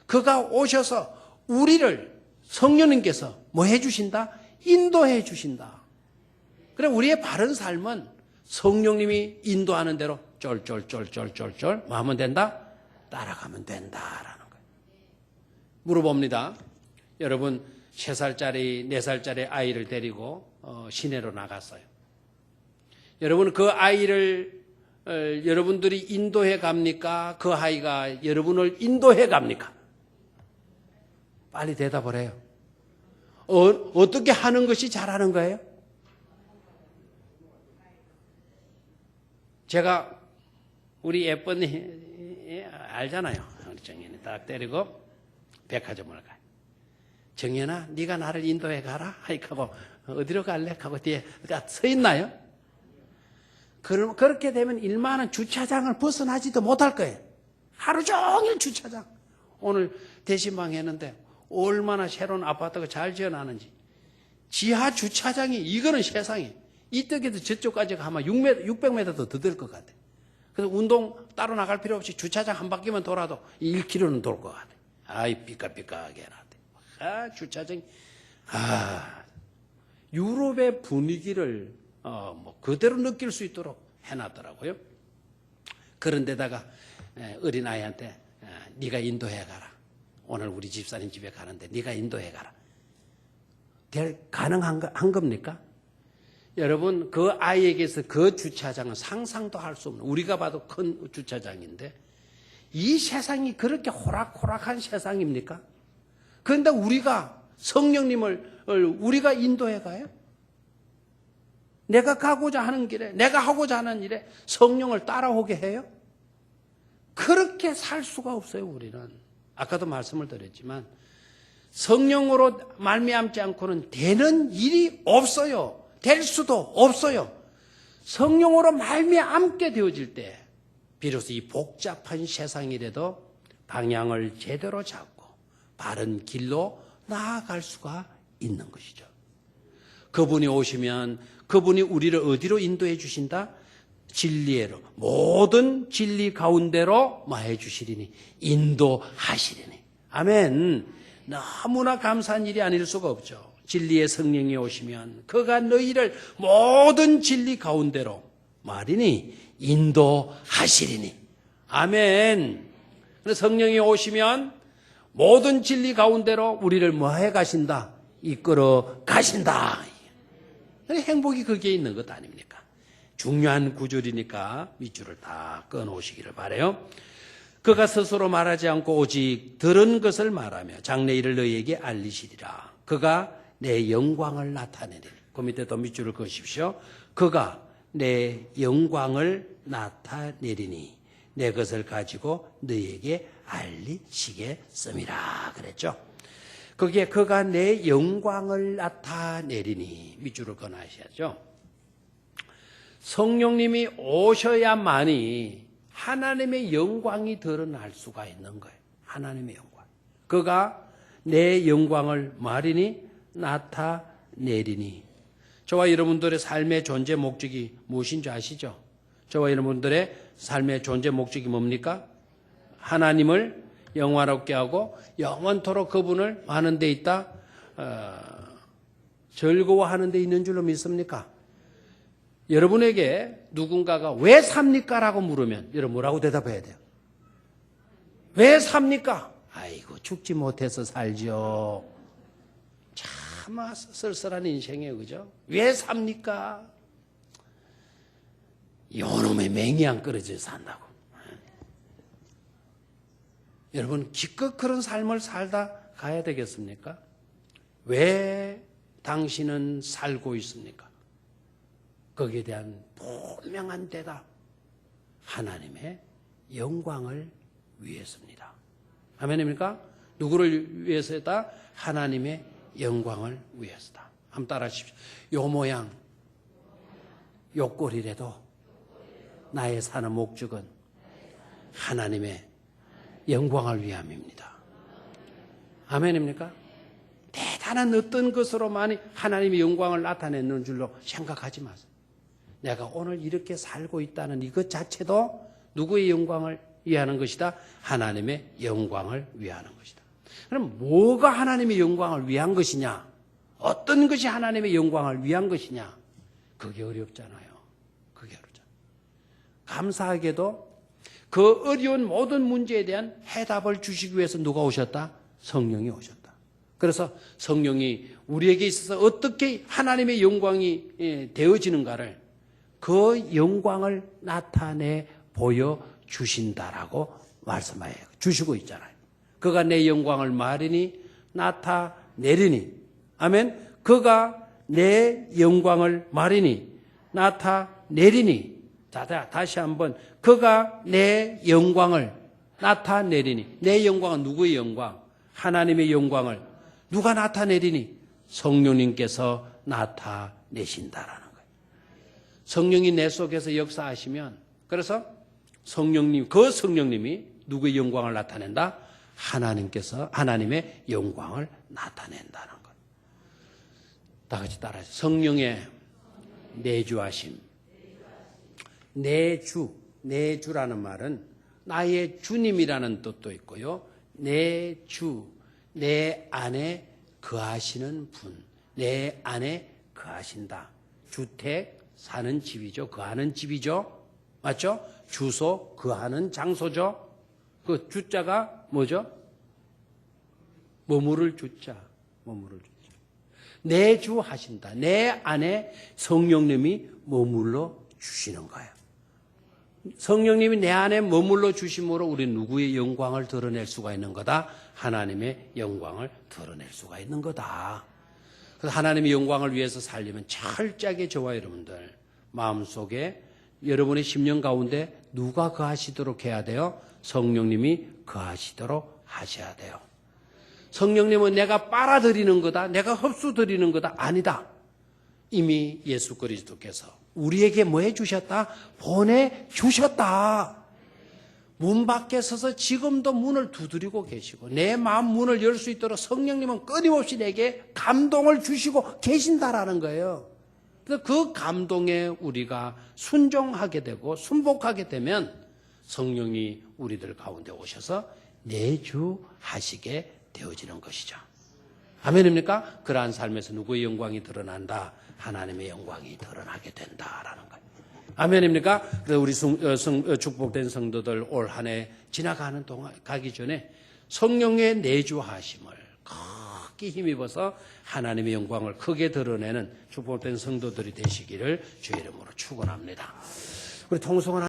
그가 오셔서 우리를 성령님께서 뭐 해주신다? 인도해 주신다. 그래 우리의 바른 삶은 성령님이 인도하는 대로 쫄쫄쫄쫄쫄쫄 뭐 하면 된다? 따라가면 된다라는 거예요. 물어봅니다. 여러분 3살짜리 4살짜리 아이를 데리고 시내로 나갔어요. 여러분 그 아이를 여러분들이 인도해 갑니까? 그 아이가 여러분을 인도해 갑니까? 빨리 대답을 해요. 어떻게 하는 것이 잘하는 거예요? 제가 우리 예쁜 알잖아요. 우리 정연이 딱 때리고 백화점을 가요. 정연아, 네가 나를 인도해 가라. 하고 어디로 갈래? 하고 뒤에 서 있나요? 그렇게 되면 일만은 주차장을 벗어나지도 못할 거예요. 하루 종일 주차장. 오늘 대신방 했는데 얼마나 새로운 아파트가 잘 지어놨는지. 지하 주차장이 이거는 세상에. 이때에도 저쪽까지 가면 600m 더 될 것 같아. 그래서 운동 따로 나갈 필요 없이 주차장 한 바퀴만 돌아도 1km는 돌 것 같아. 아이 삐까삐까하게 해놨대. 주차장이. 유럽의 분위기를 그대로 느낄 수 있도록 해놨더라고요. 그런데다가 어린아이한테 네가 인도해 가라. 오늘 우리 집사님 집에 가는데 네가 인도해 가라. 가능한 겁니까? 여러분 그 아이에게서 그 주차장은 상상도 할 수 없는 우리가 봐도 큰 주차장인데 이 세상이 그렇게 호락호락한 세상입니까? 그런데 우리가 성령님을 우리가 인도해 가요? 내가 가고자 하는 길에 내가 하고자 하는 일에 성령을 따라오게 해요? 그렇게 살 수가 없어요. 우리는 아까도 말씀을 드렸지만 성령으로 말미암지 않고는 되는 일이 없어요. 될 수도 없어요. 성령으로 말미암게 되어질 때 비로소 이 복잡한 세상이라도 방향을 제대로 잡고 바른 길로 나아갈 수가 있는 것이죠. 그분이 오시면 그분이 우리를 어디로 인도해 주신다? 진리로 모든 진리 가운데로 마해 주시리니 인도하시리니. 아멘. 너무나 감사한 일이 아닐 수가 없죠. 진리의 성령이 오시면 그가 너희를 모든 진리 가운데로 말이니 인도하시리니. 아멘. 성령이 오시면 모든 진리 가운데로 우리를 뭐해 가신다? 이끌어 가신다. 행복이 거기에 있는 것 아닙니까? 중요한 구절이니까 밑줄을 다 끊어오시기를 바라요. 그가 스스로 말하지 않고 오직 들은 것을 말하며 장래일을 너희에게 알리시리라. 그가 내 영광을 나타내리니. 그 밑에 또 밑줄을 그으십시오. 그가 내 영광을 나타내리니 내 것을 가지고 너희에게 알리시겠음이라 그랬죠. 거기에 그가 내 영광을 나타내리니 밑줄을 그어놔야죠. 성령님이 오셔야만이 하나님의 영광이 드러날 수가 있는 거예요. 하나님의 영광. 그가 내 영광을 말이니 나타내리니. 저와 여러분들의 삶의 존재 목적이 무엇인 줄 아시죠? 저와 여러분들의 삶의 존재 목적이 뭡니까? 하나님을 영화롭게 하고 영원토록 그분을 하는 데 있다, 즐거워하는 데 있는 줄로 믿습니까? 여러분에게 누군가가 왜 삽니까? 라고 물으면 여러분 뭐라고 대답해야 돼요? 왜 삽니까? 아이고 죽지 못해서 살죠. 참 쓸쓸한 인생이에요. 그죠? 왜 삽니까? 요놈의 맹이안 끌어져 산다고. 여러분 기껏 그런 삶을 살다 가야 되겠습니까? 왜 당신은 살고 있습니까? 거기에 대한 분명한 대답. 하나님의 영광을 위해서입니다. 아멘입니까? 누구를 위해서다? 하나님의 영광을 위해서다. 한번 따라 하십시오. 요 모양, 요 꼴이라도 나의 사는 목적은 하나님의 영광을 위함입니다. 아멘입니까? 대단한 어떤 것으로만 하나님의 영광을 나타내는 줄로 생각하지 마세요. 내가 오늘 이렇게 살고 있다는 이것 자체도 누구의 영광을 위하는 것이다? 하나님의 영광을 위하는 것이다. 그럼 뭐가 하나님의 영광을 위한 것이냐? 어떤 것이 하나님의 영광을 위한 것이냐? 그게 어렵잖아요. 그게 어렵잖아요. 감사하게도 그 어려운 모든 문제에 대한 해답을 주시기 위해서 누가 오셨다? 성령이 오셨다. 그래서 성령이 우리에게 있어서 어떻게 하나님의 영광이 되어지는가를 그 영광을 나타내 보여주신다라고 말씀해 주시고 있잖아요. 그가 내 영광을 말하니 나타내리니. 아멘. 그가 내 영광을 말하니 나타내리니. 자, 다시 한번. 그가 내 영광을 나타내리니. 내 영광은 누구의 영광? 하나님의 영광을 누가 나타내리니? 성령님께서 나타내신다라는 거예요. 성령이 내 속에서 역사하시면, 그래서 성령님, 그 성령님이 누구의 영광을 나타낸다? 하나님께서 하나님의 영광을 나타낸다는 거예요. 다 같이 따라하세요. 성령의 내주하심. 내주라는 말은 나의 주님이라는 뜻도 있고요. 내주, 내 안에 거하시는 분, 내 안에 거하신다. 주택, 사는 집이죠. 거하는 집이죠. 맞죠? 주소, 거하는 장소죠. 그 주자가 뭐죠? 머무를 주자. 머무를 주자. 내주하신다. 내 안에 성령님이 머물러 주시는 거예요. 성령님이 내 안에 머물러 주심으로 우리 누구의 영광을 드러낼 수가 있는 거다? 하나님의 영광을 드러낼 수가 있는 거다. 그래서 하나님의 영광을 위해서 살려면 철저하게 저와 여러분들 마음속에 여러분의 심령 가운데 누가 거하시도록 해야 돼요? 성령님이 거하시도록 하셔야 돼요. 성령님은 내가 빨아들이는 거다, 내가 흡수드리는 거다, 아니다. 이미 예수 그리스도께서 우리에게 뭐 해주셨다? 보내주셨다. 문 밖에 서서 지금도 문을 두드리고 계시고 내 마음 문을 열 수 있도록 성령님은 끊임없이 내게 감동을 주시고 계신다라는 거예요. 그래서 그 감동에 우리가 순종하게 되고 순복하게 되면 성령이 우리들 가운데 오셔서 내주하시게 되어지는 것이죠. 아멘입니까? 그러한 삶에서 누구의 영광이 드러난다? 하나님의 영광이 드러나게 된다라는 거예요. 아멘입니까? 그래서 우리 축복된 성도들 올 한 해 지나가는 동안 가기 전에 성령의 내주하심을 크게 힘입어서 하나님의 영광을 크게 드러내는 축복된 성도들이 되시기를 주의 이름으로 축원합니다. 우리 통성은